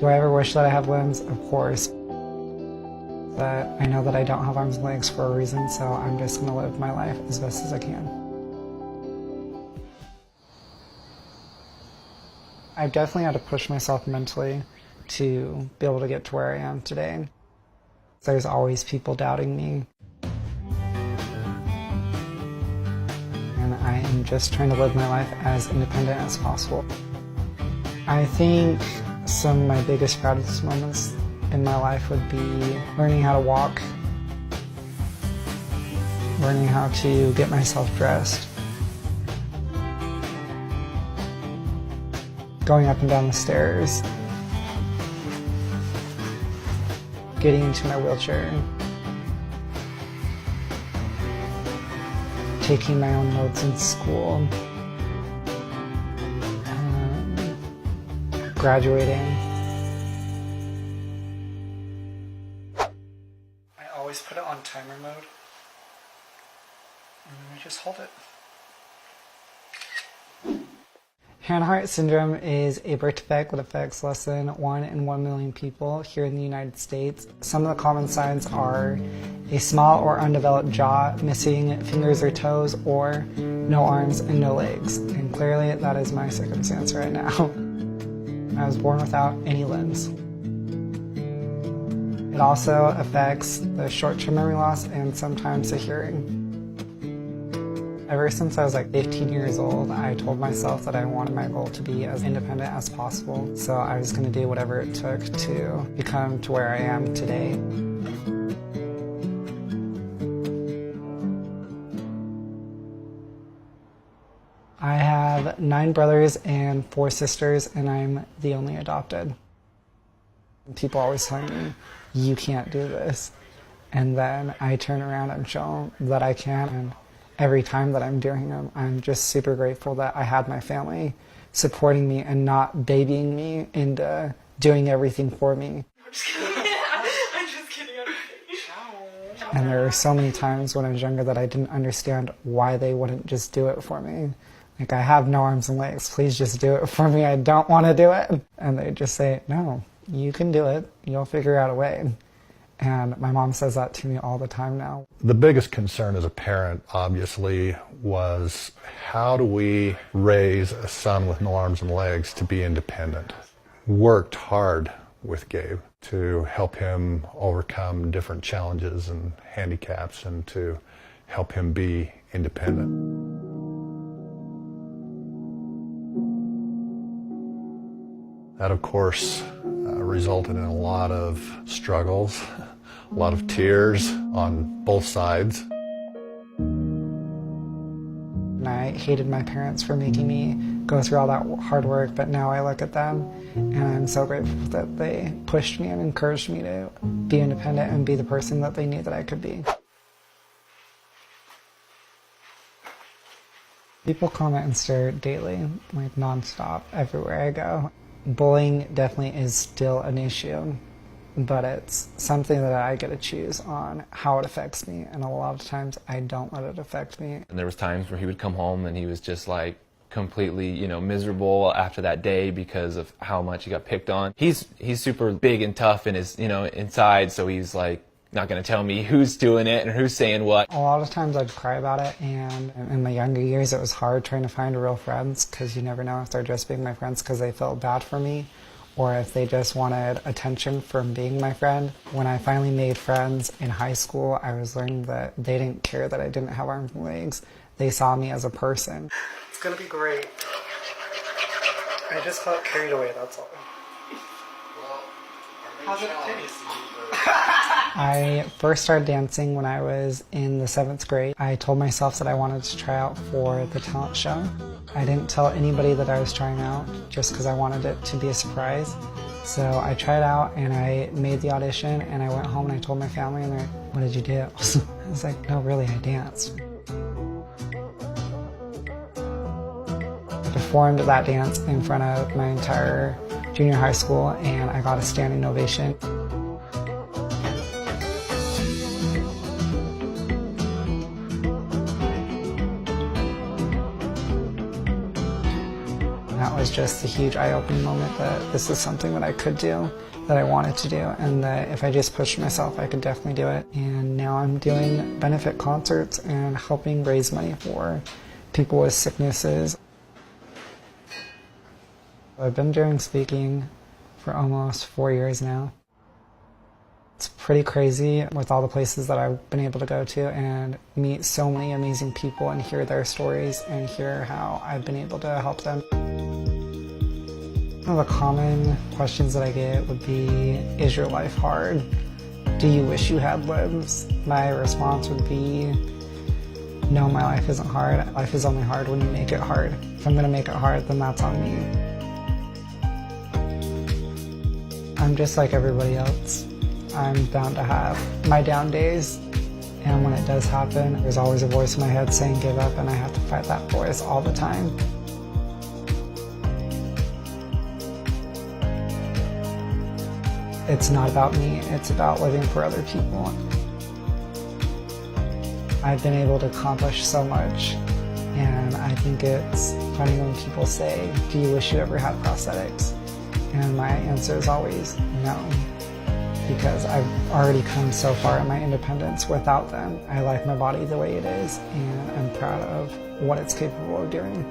Do I ever wish that I had limbs? Of course. But I know that I don't have arms and legs for a reason, so I'm just going to live my life as best as I can. I've definitely had to push myself mentally to be able to get to where I am today. There's always people doubting me. And I am just trying to live my life as independent as possible. I think some of my biggest proudest moments in my life would be learning how to walk, learning how to get myself dressed, going up and down the stairs, getting into my wheelchair, taking my own notes in school, graduating. I always put it on timer mode, and then I just hold it. Hanhart syndrome is a birth defect that affects less than 1 in 1 million people here in the United States. Some of the common signs are a small or undeveloped jaw, missing fingers or toes, or no arms and no legs. And clearly that is my circumstance right now. I was born without any limbs. It also affects the short-term memory loss and sometimes the hearing. Ever since I was like 15 years old, I told myself that I wanted my goal to be as independent as possible. So I was going to do whatever it took to become to where I am today. I have 9 brothers and 4 sisters, and I'm the only adopted. People always tell me, you can't do this. And then I turn around and show them that I can. And every time that I'm doing them, I'm just super grateful that I had my family supporting me and not babying me into doing everything for me. I'm just kidding. I'm just kidding. And there were so many times when I was younger that I didn't understand why they wouldn't just do it for me. Like, I have no arms and legs, please just do it for me, I don't want to do it. And they just say, no, you can do it, you'll figure out a way. And my mom says that to me all the time now. The biggest concern as a parent, obviously, was how do we raise a son with no arms and legs to be independent? Worked hard with Gabe to help him overcome different challenges and handicaps and to help him be independent. That, of course, resulted in a lot of struggles, a lot of tears on both sides. And I hated my parents for making me go through all that hard work, but now I look at them and I'm so grateful that they pushed me and encouraged me to be independent and be the person that they knew that I could be. People comment and stare daily, like nonstop, everywhere I go. Bullying definitely is still an issue, but it's something that I get to choose on how it affects me, and a lot of times I don't let it affect me. And there was times where he would come home and he was just like completely, miserable after that day because of how much he got picked on. He's super big and tough in his, inside, so he's like not going to tell me who's doing it and who's saying what. A lot of times I'd cry about it, and in my younger years it was hard trying to find real friends because you never know if they're just being my friends because they felt bad for me or if they just wanted attention from being my friend. When I finally made friends in high school, I was learning that they didn't care that I didn't have arms and legs. They saw me as a person. It's going to be great. I just felt carried away, that's all. How's it taste? I first started dancing when I was in the 7th grade. I told myself that I wanted to try out for the talent show. I didn't tell anybody that I was trying out just because I wanted it to be a surprise. So I tried out and I made the audition and I went home and I told my family and they're like, what did you do? I was like, no, really, I danced. I performed that dance in front of my entire junior high school and I got a standing ovation. That was was just a huge eye-opening moment that this is something that I could do, that I wanted to do, and that if I just pushed myself, I could definitely do it. And now I'm doing benefit concerts and helping raise money for people with sicknesses. I've been doing speaking for almost 4 years now. It's pretty crazy with all the places that I've been able to go to and meet so many amazing people and hear their stories and hear how I've been able to help them. One of the common questions that I get would be, is your life hard? Do you wish you had limbs? My response would be, no, my life isn't hard. Life is only hard when you make it hard. If I'm going to make it hard, then that's on me. I'm just like everybody else. I'm bound to have my down days, and when it does happen, there's always a voice in my head saying give up, and I have to fight that voice all the time. It's not about me, it's about living for other people. I've been able to accomplish so much, and I think it's funny when people say, do you wish you ever had prosthetics? And my answer is always no, because I've already come so far in my independence without them. I like my body the way it is, and I'm proud of what it's capable of doing.